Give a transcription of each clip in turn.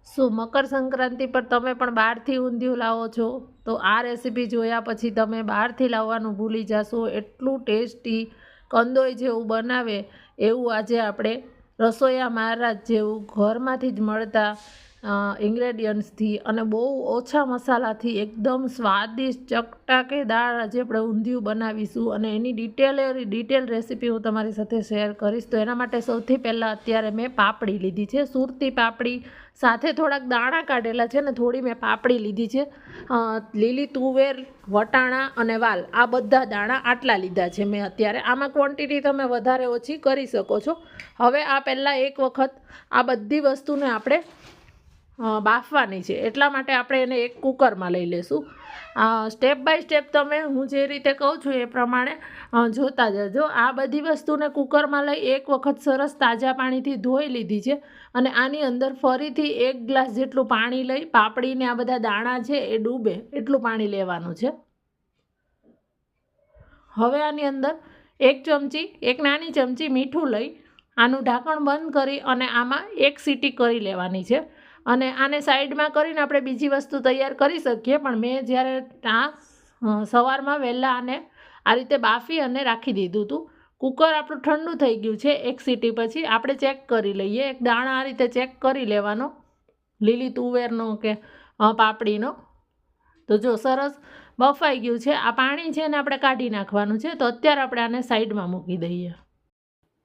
શું મકર સંક્રાંતિ પર તમે પણ બહારથી ઊંધિયું લાવો છો? તો આ રેસીપી જોયા પછી તમે બહારથી લાવવાનું ભૂલી જશો. એટલું ટેસ્ટી કંદોઈ જેવું બનાવે એવું આજે આપણે રસોઈયા મહારાજ જેવું ઘરમાંથી જ મળતા ઇન્ગ્રેડિયન્ટ્સથી અને બહુ ઓછા મસાલાથી એકદમ સ્વાદિષ્ટ ચટકાકેદાર આજે આપણે ઊંધિયું બનાવીશું. અને એની ડિટેલ રેસીપી હું તમારી સાથે શેર કરીશ. તો એના માટે સૌથી પહેલાં અત્યારે મેં પાપડી લીધી છે, સુરતી પાપડી, સાથે થોડાક દાણા કાઢેલા છે ને થોડી મેં પાપડી લીધી છે. લીલી તુવેર, વટાણા અને વાલ, આ બધા દાણા આટલા લીધા છે મેં અત્યારે. આમાં ક્વોન્ટિટી તમે વધારે ઓછી કરી શકો છો. હવે આ પહેલાં એક વખત આ બધી વસ્તુને આપણે બાફવાની છે, એટલા માટે આપણે એને એક કુકરમાં લઈ લેશું. સ્ટેપ બાય સ્ટેપ તમે હું જે રીતે કહું છું એ પ્રમાણે જોતા જજો. આ બધી વસ્તુને કુકરમાં લઈ એક વખત સરસ તાજા પાણીથી ધોઈ લીધી છે અને આની અંદર ફરીથી 1 ગ્લાસ જેટલું પાણી લઈ પાપડીને આ બધા દાણા છે એ ડૂબે એટલું પાણી લેવાનું છે. હવે આની અંદર એક નાની ચમચી મીઠું લઈ આનું ઢાંકણ બંધ કરી અને આમાં 1 સીટી કરી લેવાની છે. અને આને સાઈડમાં કરીને આપણે બીજી વસ્તુ તૈયાર કરી શકીએ, પણ મેં જ્યારે સવારમાં વહેલા આને આ રીતે બાફી અને રાખી દીધું હતું. કુકર આપણું ઠંડુ થઈ ગયું છે. 1 સીટી પછી આપણે ચેક કરી લઈએ. એક દાણા આ રીતે ચેક કરી લેવાનો, લીલી તુવેરનો કે પાપડીનો. તો જો સરસ બફાઈ ગયું છે. આ પાણી છે ને આપણે કાઢી નાખવાનું છે. તો અત્યારે આપણે આને સાઈડમાં મૂકી દઈએ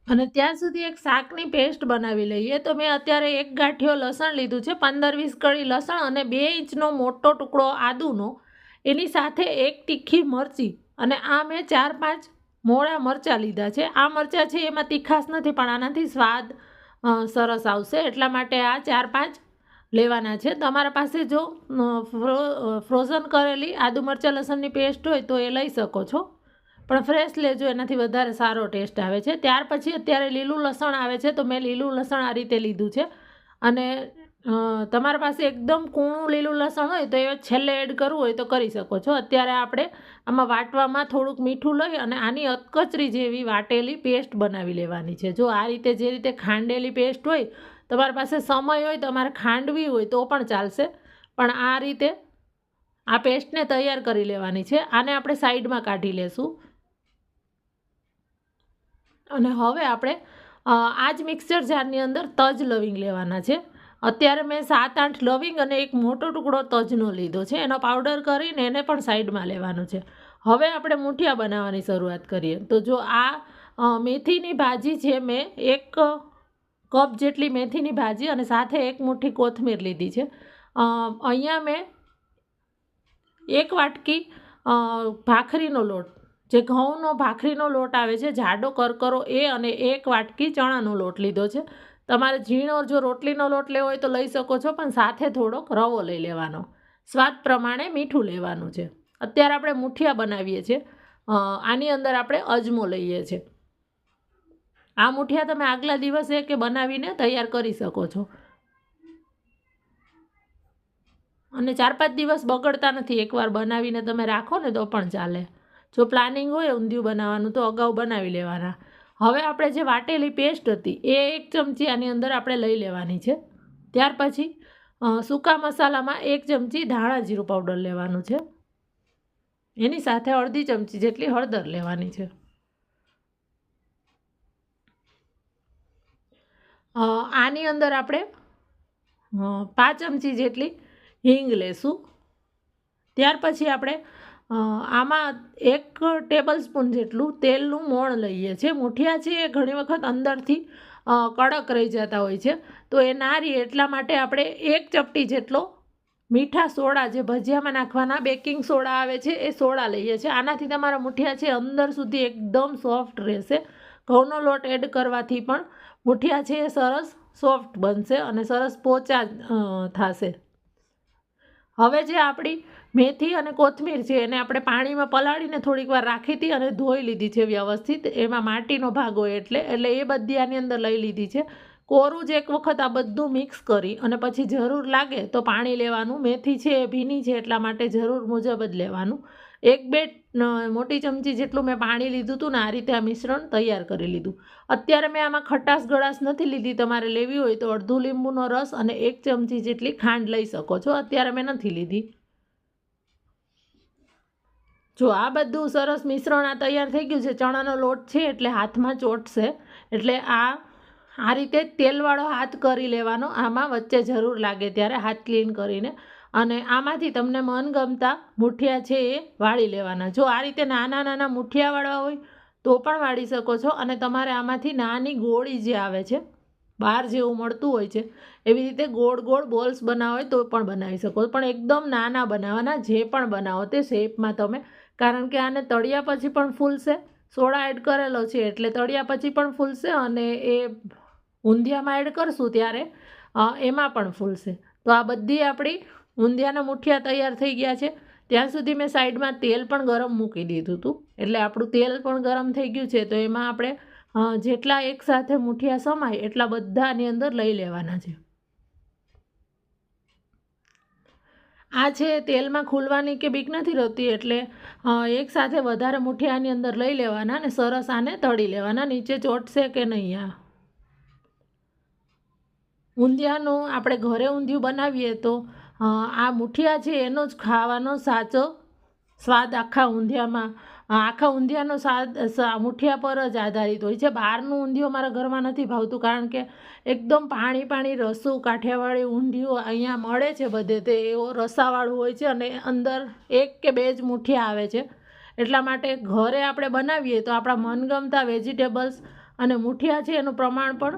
અને ત્યાં સુધી એક શાકની પેસ્ટ બનાવી લઈએ. તો મેં અત્યારે 1 ગાંઠિયો લસણ લીધું છે, 15-20 કળી લસણ અને 2 ઇંચનો મોટો ટુકડો આદુનો, એની સાથે 1 તીખી મરચી અને આ મેં 4-5 મોળા મરચાં લીધા છે. આ મરચાં છે એમાં તીખાશ નથી, પણ આનાથી સ્વાદ સરસ આવશે એટલા માટે આ 4-5 લેવાના છે. તમારા પાસે જો ફ્રોઝન કરેલી આદુ મરચાં લસણની પેસ્ટ હોય તો એ લઈ શકો છો, પણ ફ્રેશ લેજો, એનાથી વધારે સારો ટેસ્ટ આવે છે. ત્યાર પછી અત્યારે લીલું લસણ આવે છે, તો મેં લીલું લસણ આ રીતે લીધું છે. અને તમારા પાસે એકદમ કૂણું લીલું લસણ હોય તો એ છેલ્લે એડ કરવું હોય તો કરી શકો છો. અત્યારે આપણે આમાં વાટવામાં થોડુંક મીઠું લઈ અને આની અધકચરી જેવી વાટેલી પેસ્ટ બનાવી લેવાની છે. જો આ રીતે જે રીતે ખાંડેલી પેસ્ટ હોય, તમારા પાસે સમય હોય તમારે ખાંડવી હોય તો પણ ચાલશે, પણ આ રીતે આ પેસ્ટને તૈયાર કરી લેવાની છે. આને આપણે સાઈડમાં કાઢી લેશું. અને હવે આપણે આ જ મિક્સર જારની અંદર તજ લવિંગ લેવાના છે. અત્યારે મેં 7-8 લવિંગ અને એક મોટો ટુકડો તજનો લીધો છે. એનો પાવડર કરીને એને પણ સાઈડમાં લેવાનું છે. હવે આપણે મૂઠિયા બનાવવાની શરૂઆત કરીએ. તો જો આ મેથીની ભાજી છે, મેં 1 કપ જેટલી મેથીની ભાજી અને સાથે 1 મુઠ્ઠી કોથમીર લીધી છે. અહીંયા મેં 1 વાટકી ભાખરીનો લોટ, જે ઘઉંનો ભાખરીનો લોટ આવે છે જાડો કરકરો, એ અને 1 વાટકી ચણાનો લોટ લીધો છે. તમારે ઝીણો જો રોટલીનો લોટ લેવો હોય તો લઈ શકો છો, પણ સાથે થોડોક રવો લઈ લેવાનો. સ્વાદ પ્રમાણે મીઠું લેવાનું છે. અત્યારે આપણે મૂઠિયા બનાવીએ છીએ. આની અંદર આપણે અજમો લઈએ છીએ. આ મૂઠિયા તમે આગલા દિવસે કે બનાવીને તૈયાર કરી શકો છો અને 4-5 દિવસ બગડતા નથી. એકવાર બનાવીને તમે રાખો ને તો પણ ચાલે. જો પ્લાનિંગ હોય ઊંધિયું બનાવવાનું તો અગાઉ બનાવી લેવાના. હવે આપણે જે વાટેલી પેસ્ટ હતી એ 1 ચમચી આની અંદર આપણે લઈ લેવાની છે. ત્યાર પછી સૂકા મસાલામાં 1 ચમચી ધાણા જીરું પાવડર લેવાનું છે. એની સાથે અડધી ચમચી જેટલી હળદર લેવાની છે. આની અંદર આપણે 5 ચમચી જેટલી હિંગ લેશું. ત્યાર પછી આપણે આમાં 1 ટેબલ સ્પૂન જેટલું તેલનું મોણ લઈએ છીએ. મૂઠિયા છે એ ઘણી વખત અંદરથી કડક રહી જતા હોય છે, તો એ ના રહે એટલા માટે આપણે 1 ચપટી જેટલો મીઠા સોડા, જે ભજીયામાં નાખવાના બેકિંગ સોડા આવે છે, એ સોડા લઈએ છીએ. આનાથી તમારા મૂઠિયા છે અંદર સુધી એકદમ સોફ્ટ રહેશે. ઘઉંનો લોટ એડ કરવાથી પણ મૂઠિયા છે એ સરસ સોફ્ટ બનશે અને સરસ પોચા થશે. હવે જે આપણી મેથી અને કોથમીર છે એને આપણે પાણીમાં પલાળીને થોડીક વાર રાખી હતી અને ધોઈ લીધી છે વ્યવસ્થિત. એમાં માટીનો ભાગ હોય એટલે એ બધી આની અંદર લઈ લીધી છે. કોરું જ એક વખત આ બધું મિક્સ કરી અને પછી જરૂર લાગે તો પાણી લેવાનું. મેથી છે એ ભીની છે એટલા માટે જરૂર મુજબ જ લેવાનું. 1-2 મોટી ચમચી જેટલું મેં પાણી લીધું હતું ને આ રીતે આ મિશ્રણ તૈયાર કરી લીધું. અત્યારે મેં આમાં ખટાશ ગળાશ નથી લીધી. તમારે લેવી હોય તો અડધું લીંબુનો રસ અને 1 ચમચી જેટલી ખાંડ લઈ શકો છો. અત્યારે મેં નથી લીધી. જો આ બધું સરસ મિશ્રણ આ તૈયાર થઈ ગયું છે. ચણાનો લોટ છે એટલે હાથમાં ચોટશે, એટલે આ રીતે તેલવાળો હાથ કરી લેવાનો. આમાં વચ્ચે જરૂર લાગે ત્યારે હાથ ક્લીન કરીને, અને આમાંથી તમને મનગમતા મુઠિયા છે એ વાળી લેવાના. જો આ રીતે નાના નાના મુઠિયા વાળવા હોય તો પણ વાળી શકો છો, અને તમારે આમાંથી નાની ગોળી જે આવે છે બહાર જેવું મળતું હોય છે એવી રીતે ગોળ ગોળ બોલ્સ બનાવો હોય તો પણ બનાવી શકો છો. પણ એકદમ નાના બનાવવાના. જે પણ બનાવો તે શેપમાં તમે, કારણ કે આને તળિયા પછી પણ ફૂલશે. સોડા એડ કરેલો છે એટલે તળિયા પછી પણ ફૂલશે, અને એ ઊંધિયામાં એડ કરશું ત્યારે એમાં પણ ફૂલશે. તો આ બધી આપણી ઊંધિયાના મુઠિયા તૈયાર થઈ ગયા છે. ત્યાં સુધી મેં સાઈડમાં તેલ પણ ગરમ મૂકી દીધું હતું, એટલે આપણું તેલ પણ ગરમ થઈ ગયું છે. તો એમાં આપણે જેટલા એકસાથે મુઠિયા સમાય એટલા બધાની અંદર લઈ લેવાના છે. આ છે તેલમાં ખુલવાની કે બીક નથી રહેતી, એટલે એકસાથે વધારે મુઠિયાની અંદર લઈ લેવાના અને સરસ આને તળી લેવાના. નીચે ચોટશે કે નહીં. આ ઊંધિયાનું આપણે ઘરે ઊંધિયું બનાવીએ તો આ મુઠિયા છે એનો જ ખાવાનો સાચો સ્વાદ આખા ઊંધિયાનો સ્વાદ મુઠિયા પર જ આધારિત હોય છે. બહારનું ઊંધિયું મારા ઘરમાં નથી ભાવતું, કારણ કે એકદમ પાણી રસું કાઠિયાવાડી ઊંધિયું અહીંયા મળે છે બધે, તે એવો રસાવાળું હોય છે અને અંદર 1 કે 2 જ મુઠિયા આવે છે. એટલા માટે ઘરે આપણે બનાવીએ તો આપણા મનગમતા વેજીટેબલ્સ અને મુઠિયા છે એનું પ્રમાણ પણ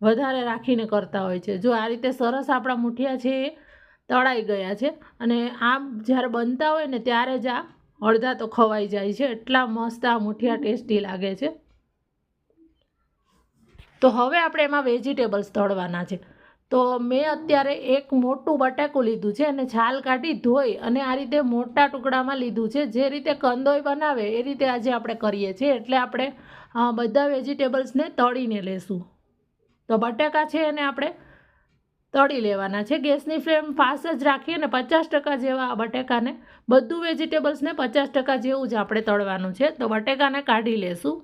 વધારે રાખીને કરતા હોય છે. જો આ રીતે સરસ આપણા મુઠિયા છે એ તળાઈ ગયા છે, અને આ જ્યારે બનતા હોય ને ત્યારે જ આ અડધા તો ખવાઈ જાય છે. એટલા મસ્ત આ મુઠિયા ટેસ્ટી લાગે છે. તો હવે આપણે એમાં વેજીટેબલ્સ તળવાના છે. તો મેં અત્યારે એક મોટું બટાકું લીધું છે અને છાલ કાઢી ધોઈ અને આ રીતે મોટા ટુકડામાં લીધું છે. જે રીતે કંદોઈ બનાવે એ રીતે આજે આપણે કરીએ છીએ. એટલે આપણે બધા વેજીટેબલ્સને તળીને લેશું. તો બટાકા છે એને આપણે તળી લેવાના છે. ગેસની ફ્લેમ ફાસ્ટ જ રાખીએ ને 50% જેવા બટાકાને, બધું વેજીટેબલ્સને 50% જેવું જ આપણે તળવાનું છે. તો બટાકાને કાઢી લેશું.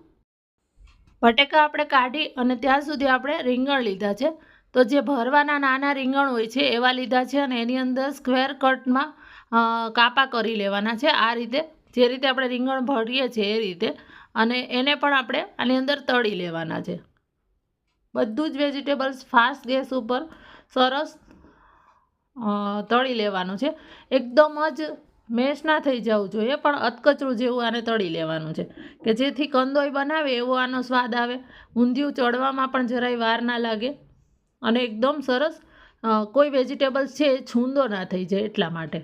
બટાકા આપણે કાઢી અને ત્યાં સુધી આપણે રીંગણ લીધા છે. તો જે ભરવાના નાના રીંગણ હોય છે એવા લીધા છે, અને એની અંદર સ્ક્વેર કટમાં કાપા કરી લેવાના છે. આ રીતે જે રીતે આપણે રીંગણ ભરીએ છીએ એ રીતે, અને એને પણ આપણે આની અંદર તળી લેવાના છે. બધું જ વેજીટેબલ્સ ફાસ્ટ ગેસ ઉપર સરસ તળી લેવાનું છે. એકદમ જ મેશ ના થઈ જવું જોઈએ, પણ અધકચરું જેવું આને તળી લેવાનું છે, કે જેથી કંદોઈ બનાવે એવો આનો સ્વાદ આવે. ઊંધિયું ચડવામાં પણ જરાય વાર ના લાગે, અને એકદમ સરસ કોઈ વેજીટેબલ્સ છે એ છૂંદો ના થઈ જાય એટલા માટે.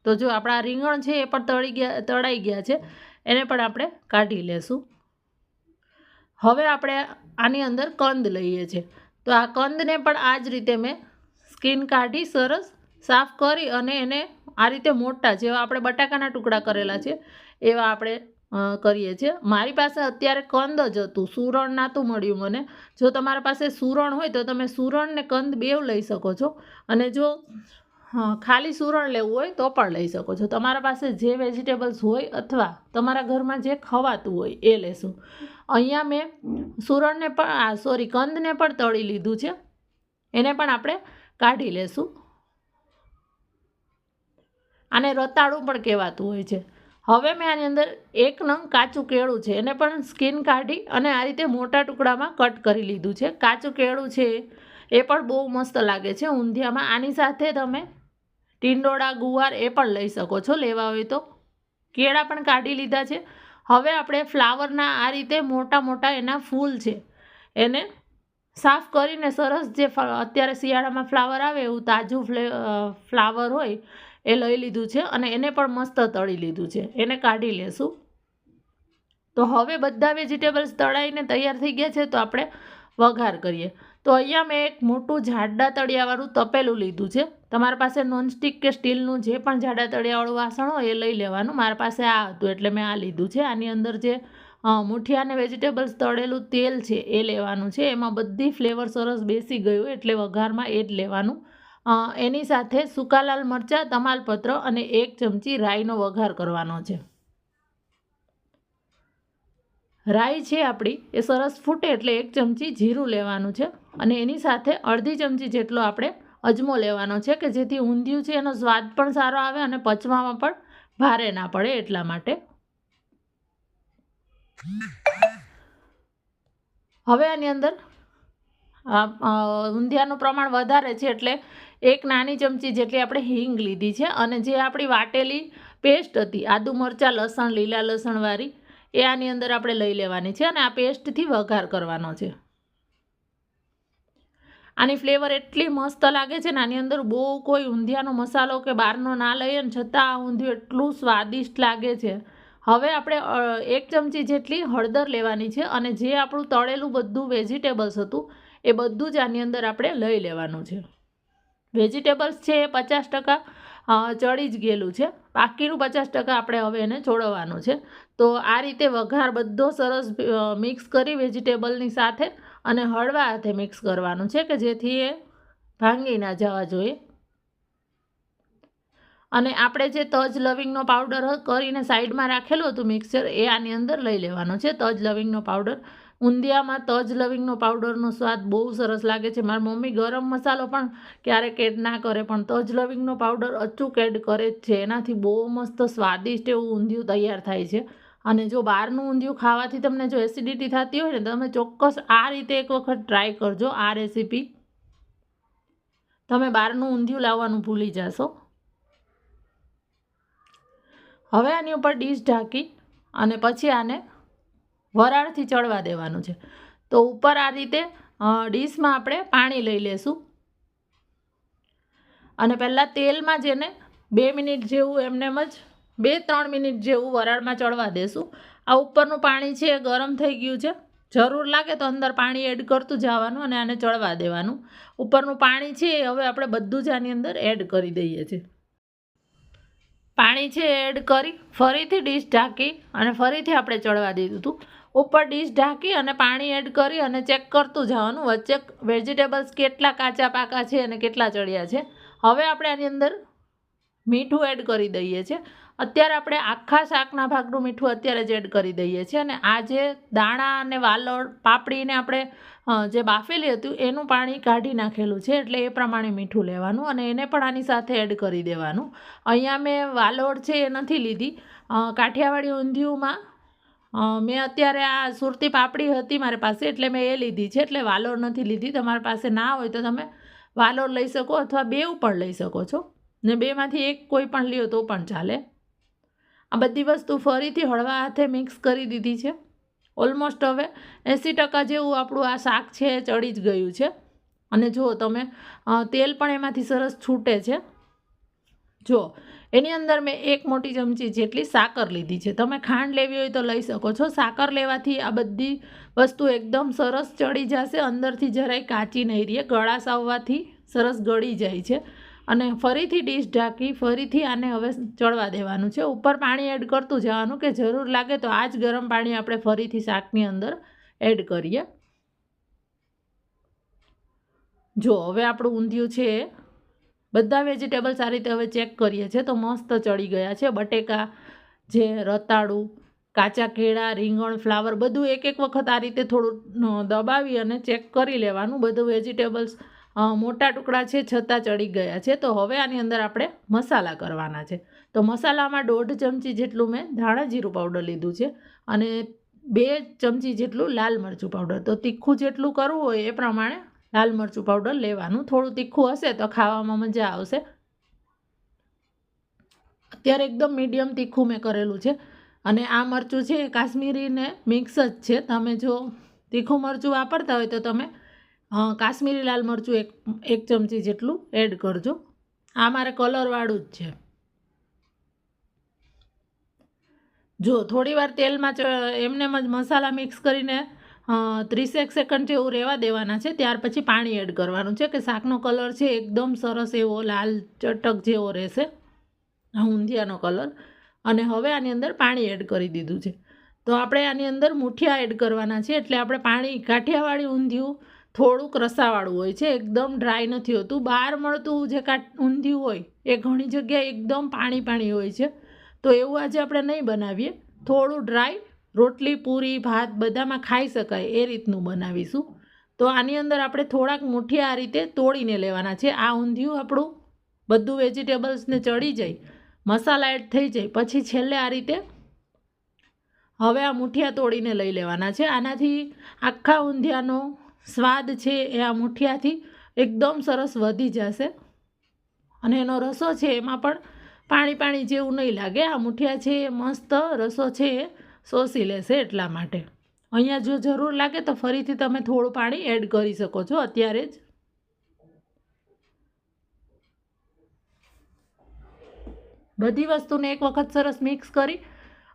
તો જો આપણા રીંગણ છે એ પણ તળાઈ ગયા છે, એને પણ આપણે કાઢી લેશું. હવે આપણે આની અંદર કંદ લઈએ છીએ. તો આ કંદને પણ આ જ રીતે મેં સ્કિન કાઢી સરસ સાફ કરી અને એને આ રીતે મોટા જેવા આપણે બટાકાના ટુકડા કરેલા છે એવા આપણે કરીએ છીએ. મારી પાસે અત્યારે કંદ જ હતું, સુરણ નહોતું મળ્યું મને. જો તમારા પાસે સુરણ હોય તો તમે સુરણ ને કંદ બેવ લઈ શકો છો, અને જો ખાલી સુરણ લેવું હોય તો પણ લઈ શકો છો. તમારા પાસે જે વેજીટેબલ્સ હોય અથવા તમારા ઘરમાં જે ખવાતું હોય એ લેશું. અહીંયા મેં કંદને પણ તળી લીધું છે, એને પણ આપણે કાઢી લેશું. આને રતાળું પણ કહેવાતું હોય છે. હવે મેં આની અંદર 1 નંગ કાચું કેળું છે, એને પણ સ્કિન કાઢી અને આ રીતે મોટા ટુકડામાં કટ કરી લીધું છે. કાચું કેળું છે એ પણ બહુ મસ્ત લાગે છે ઊંધિયામાં. આની સાથે તમે ટીંડોળા, ગુવાર એ પણ લઈ શકો છો લેવા હોય તો. કેળા પણ કાઢી લીધા છે. હવે આપણે ફ્લાવરના આ રીતે મોટા મોટા એના ફૂલ છે એને સાફ કરીને સરસ, જે અત્યારે શિયાળામાં ફ્લાવર આવે એવું તાજું ફ્લાવર હોય એ લઈ લીધું છે, અને એને પણ મસ્ત તળી લીધું છે. એને કાઢી લેશું. તો હવે બધા વેજીટેબલ્સ તળાઈને તૈયાર થઈ ગયા છે. તો આપણે વઘાર કરીએ. તો અહીંયા મેં એક મોટું જાડા તળિયાવાળું તપેલું લીધું છે. તમારા પાસે નોનસ્ટિક કે સ્ટીલનું જે પણ જાડા તળિયાવાળું વાસણ હોય એ લઈ લેવાનું. મારા પાસે આ હતું એટલે મેં આ લીધું છે. આની અંદર જે મુઠિયા અને વેજીટેબલ્સ તળેલું તેલ છે એ લેવાનું છે. એમાં બધી ફ્લેવર સરસ બેસી ગયું એટલે વઘારમાં એ જ લેવાનું. એની સાથે સૂકા લાલ મરચાં, તમાલપત્ર અને 1 ચમચી રાઈનો વઘાર કરવાનો છે. રાઈ છે આપણી એ સરસ ફૂટે એટલે 1 ચમચી જીરું લેવાનું છે અને એની સાથે અડધી ચમચી જેટલો આપણે અજમો લેવાનો છે કે જેથી ઊંધિયું છે એનો સ્વાદ પણ સારો આવે અને પચવામાં પણ ભારે ના પડે એટલા માટે. હવે આની અંદર ઊંધિયાનું પ્રમાણ વધારે છે એટલે 1 નાની ચમચી જેટલી આપણે હિંગ લીધી છે અને જે આપણી વાટેલી પેસ્ટ હતી આદુ મરચાં લસણ લીલા લસણવાળી એ આની અંદર આપણે લઈ લેવાની છે અને આ પેસ્ટથી વઘાર કરવાનો છે. આની ફ્લેવર એટલી મસ્ત લાગે છે ને આની અંદર બહુ કોઈ ઊંધિયાનો મસાલો કે બહારનો ના લઈએ ને છતાં આ ઊંધિયું એટલું સ્વાદિષ્ટ લાગે છે. હવે આપણે 1 ચમચી જેટલી હળદર લેવાની છે અને જે આપણું તળેલું બધું વેજીટેબલ્સ હતું એ બધું જ આની અંદર આપણે લઈ લેવાનું છે. વેજીટેબલ્સ છે એ 50% ચડી જ ગયેલું છે, બાકીનું 50% આપણે હવે એને ચોળવવાનું છે. તો આ રીતે વઘાર બધો સરસ મિક્સ કરી વેજીટેબલની સાથે અને હળવા હાથે મિક્સ કરવાનું છે કે જેથી એ ભાંગી ના જવા જોઈએ. અને આપણે જે તજ લવિંગનો પાવડર કરીને સાઈડમાં રાખેલું હતું મિક્સચર એ આની અંદર લઈ લેવાનો છે. તજ લવિંગનો પાવડર, ઊંધિયામાં તજ લવિંગનો પાવડરનો સ્વાદ બહુ સરસ લાગે છે. મારી મમ્મી ગરમ મસાલો પણ ક્યારેક એડ ના કરે પણ તજ લવિંગનો પાવડર અચૂક એડ કરે જ છે. એનાથી બહુ મસ્ત સ્વાદિષ્ટ એવું ઊંધિયું તૈયાર થાય છે. અને જો બહારનું ઊંધિયું ખાવાથી તમને જો એસિડિટી થતી હોય ને તમે ચોક્કસ આ રીતે એક વખત ટ્રાય કરજો. આ રેસીપી તમે બહારનું ઊંધિયું લાવવાનું ભૂલી જશો. હવે આની ઉપર ડીશ ઢાંકી અને પછી આને વરાળથી ચડવા દેવાનું છે. તો ઉપર આ રીતે ડીશમાં આપણે પાણી લઈ લેશું અને પહેલાં તેલમાં જેને 2 મિનિટ જેવું એમનેમ જ 2-3 મિનિટ જેવું વરાળમાં ચડવા દેશું. આ ઉપરનું પાણી છે એ ગરમ થઈ ગયું છે. જરૂર લાગે તો અંદર પાણી એડ કરતું જવાનું અને આને ચડવા દેવાનું. ઉપરનું પાણી છે એ હવે આપણે બધું જ આની અંદર એડ કરી દઈએ છીએ. પાણી છે એડ કરી ફરીથી ડીશ ઢાંકી અને ફરીથી આપણે ચડવા દીધું હતું. ઉપર ડીશ ઢાંકી અને પાણી એડ કરી અને ચેક કરતું જવાનું વચ્ચે વેજીટેબલ્સ કેટલા કાચા પાકા છે અને કેટલા ચડ્યા છે. હવે આપણે આની અંદર મીઠું એડ કરી દઈએ છીએ. અત્યારે આપણે આખા શાકના ભાગનું મીઠું અત્યારે જ એડ કરી દઈએ છીએ અને આ જે દાણા અને વાલોળ પાપડીને આપણે જે બાફેલી હતું એનું પાણી કાઢી નાખેલું છે એટલે એ પ્રમાણે મીઠું લેવાનું અને એને પણ આની સાથે એડ કરી દેવાનું. અહીંયા મેં વાલોળ છે એ નથી લીધી. કાઠિયાવાડી ઊંધિયુંમાં મેં અત્યારે આ સુરતી પાપડી હતી મારી પાસે એટલે મેં એ લીધી છે એટલે વાલોળ નથી લીધી. તમારી પાસે ના હોય તો તમે વાલોળ લઈ શકો અથવા બેવ પણ લઈ શકો છો ને બેમાંથી એક કોઈ પણ લ્યો તો પણ ચાલે. આ બધી વસ્તુ ફરીથી હળવા હાથે મિક્સ કરી દીધી છે. ઓલમોસ્ટ હવે 80% જેવું આપણું આ શાક છે એ ચડી જ ગયું છે અને જો તમે તેલ પણ એમાંથી સરસ છૂટે છે. જો એની અંદર મેં 1 મોટી ચમચી જેટલી સાકર લીધી છે. તમે ખાંડ લેવી હોય તો લઈ શકો છો. સાકર લેવાથી આ બધી વસ્તુ એકદમ સરસ ચડી જશે, અંદરથી જરાય કાચી નહીં રહે. ગળાશ આવવાથી સરસ ગળી જાય છે અને ફરીથી ડીશ ઢાંકી ફરીથી આને હવે ચડવા દેવાનું છે. ઉપર પાણી એડ કરતું જવાનું કે જરૂર લાગે તો આ જ ગરમ પાણી આપણે ફરીથી શાકની અંદર એડ કરીએ. જો હવે આપણું ઊંધિયું છે એ બધા વેજીટેબલ્સ આ રીતે હવે ચેક કરીએ છીએ તો મસ્ત ચડી ગયા છે. બટેકા જે રતાળું, કાચા કેળા, રીંગણ, ફ્લાવર બધું એક વખત આ રીતે થોડું દબાવી અને ચેક કરી લેવાનું. બધું વેજીટેબલ્સ મોટા ટુકડા છે છતાં ચડી ગયા છે. તો હવે આની અંદર આપણે મસાલા કરવાના છે. તો મસાલામાં 1.5 ચમચી જેટલું મેં ધાણા જીરું પાવડર લીધું છે અને 2 ચમચી જેટલું લાલ મરચું પાવડર. તો તીખું જેટલું કરવું હોય એ પ્રમાણે લાલ મરચું પાવડર લેવાનું. થોડું તીખું હશે તો ખાવામાં મજા આવશે. અત્યારે એકદમ મીડિયમ તીખું મેં કરેલું છે અને આ મરચું છે એ કાશ્મીરીને મિક્સ જ છે. તમે જો તીખું મરચું વાપરતા હોય તો તમે કાશ્મીરી લાલ મરચું 1 ચમચી જેટલું એડ કરજો. આ મારે કલરવાળું જ છે. જો થોડીવાર તેલમાં એમને જ મસાલા મિક્સ કરીને 30 સેકન્ડ જેવું રહેવા દેવાના છે. ત્યાર પછી પાણી એડ કરવાનું છે કે શાકનો કલર છે એકદમ સરસ એવો લાલ ચટક જેવો રહેશે, ઊંધિયાનો કલર. અને હવે આની અંદર પાણી એડ કરી દીધું છે. તો આપણે આની અંદર મૂઠિયા એડ કરવાના છે એટલે આપણે પાણી કાઠિયાવાડી ઊંધિયું થોડુંક રસાવાળું હોય છે, એકદમ ડ્રાય નથી હોતું. બહાર મળતું જે ઊંધિયું હોય એ ઘણી જગ્યાએ એકદમ પાણી પાણી હોય છે, તો એવું આજે આપણે નહીં બનાવીએ. થોડું ડ્રાય, રોટલી પૂરી ભાત બધામાં ખાઈ શકાય એ રીતનું બનાવીશું. તો આની અંદર આપણે થોડાક મુઠિયા આ રીતે તોડીને લેવાના છે. આ ઊંધિયું આપણું બધું વેજીટેબલ્સને ચડી જાય, મસાલા એડ થઈ જાય પછી છેલ્લે આ રીતે હવે આ મુઠિયા તોડીને લઈ લેવાના છે. આનાથી આખા ઊંધિયાનો સ્વાદ છે એ આ મુઠિયાથી એકદમ સરસ વધી જશે અને એનો રસો છે એમાં પણ પાણી પાણી જેવું નહીં લાગે. આ મુઠિયા છે એ મસ્ત રસો છે એ શોષી લેશે. એટલા માટે અહીંયા જો જરૂર લાગે તો ફરીથી તમે થોડું પાણી એડ કરી શકો છો અત્યારે જ. બધી વસ્તુને એક વખત સરસ મિક્સ કરી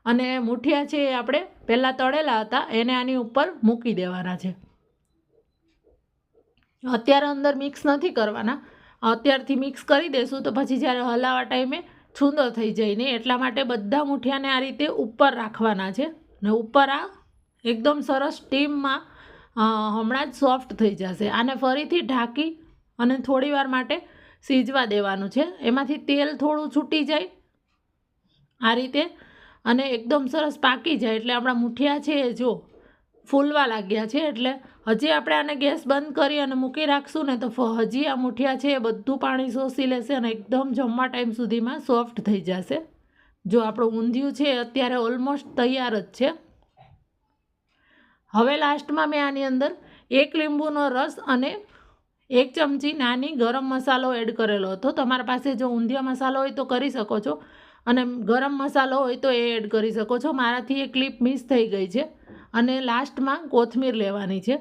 અને મુઠિયા છે એ આપણે પહેલાં તળેલા હતા એને આની ઉપર મૂકી દેવાના છે. અત્યારે અંદર મિક્સ નથી કરવાના, અત્યારથી મિક્સ કરી દેશું તો પછી જ્યારે હલાવવા ટાઈમે છૂંદો થઈ જાય નહીં, એટલા માટે બધા મુઠિયાને આ રીતે ઉપર રાખવાના છે ને ઉપર આ એકદમ સરસ સ્ટીમમાં હમણાં જ સોફ્ટ થઈ જશે. આને ફરીથી ઢાંકી અને થોડી વાર માટે સીજવા દેવાનું છે. એમાંથી તેલ થોડું છૂટી જાય આ રીતે અને એકદમ સરસ પાકી જાય એટલે આપણા મુઠિયા છે એ જો ફૂલવા લાગ્યા છે. એટલે હજી આપણે આને ગેસ બંધ કરી અને મૂકી રાખશું ને તો હજી આ મુઠિયા છે એ બધું પાણી શોષી લેશે અને એકદમ જમવા ટાઈમ સુધીમાં સોફ્ટ થઈ જશે. જો આપણું ઊંધિયું છે અત્યારે ઓલમોસ્ટ તૈયાર જ છે. હવે લાસ્ટમાં મેં આની અંદર 1 લીંબુનો રસ અને 1 ચમચી નાની ગરમ મસાલો એડ કરેલો હતો. તમારા પાસે જો ઊંધિયા મસાલો હોય તો કરી શકો છો અને ગરમ મસાલો હોય તો એ એડ કરી શકો છો. મારાથી એ ક્લિપ મિસ થઈ ગઈ છે. અને લાસ્ટમાં કોથમીર લેવાની છે.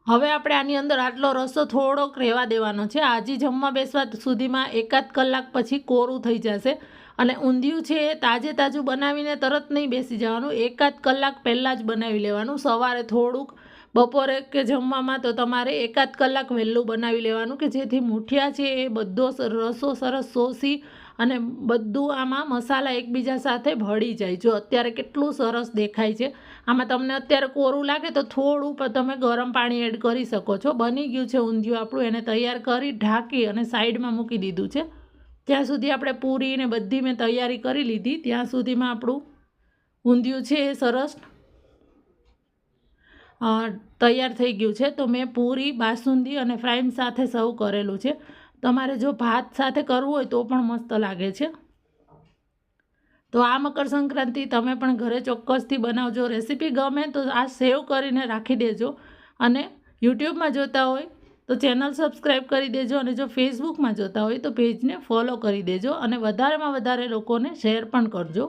હવે આપણે આની અંદર આટલો રસો થોડોક રહેવા દેવાનો છે. આજે જમવા બેસવા સુધીમાં 1 કલાક પછી કોરું થઈ જશે અને ઊંધિયું છે એ તાજે તાજું બનાવીને તરત નહીં બેસી જવાનું, 1 કલાક પહેલાં જ બનાવી લેવાનું. સવારે થોડુંક, બપોરે કે જમવામાં તો તમારે 1 કલાક વહેલું બનાવી લેવાનું કે જેથી મુઠિયા છે એ બધો રસો સરસ શોષી અને બધું આમાં મસાલા એકબીજા સાથે ભળી જાય. જો અત્યારે કેટલું સરસ દેખાય છે. આમાં તમને અત્યારે કોરું લાગે તો થોડું પણ તમે ગરમ પાણી એડ કરી શકો છો. બની ગયું છે ઊંધિયું આપણું. એને તૈયાર કરી ઢાંકી અને સાઈડમાં મૂકી દીધું છે. ત્યાં સુધી આપણે પૂરી ને બધી મેં તૈયારી કરી લીધી. ત્યાં સુધીમાં આપણું ઊંધિયું છે એ સરસ તૈયાર થઈ ગયું છે. તો મેં પૂરી, બાસુંદી અને ફ્રાઈમ સાથે સર્વ કરેલું છે. તમારે જો ભાત સાથે કરવું હોય તો પણ મસ્ત લાગે છે. તો આ મકર સંક્રાંતિ તમે પણ ઘરે ચોક્કસથી બનાવજો. રેસીપી ગમે તો આ સેવ કરીને રાખી દેજો અને યુટ્યુબમાં જોતા હોય તો ચેનલ સબસ્ક્રાઈબ કરી દેજો અને જો ફેસબુકમાં જોતા હોય તો પેજને ફોલો કરી દેજો અને વધારેમાં વધારે લોકોને શેર પણ કરજો.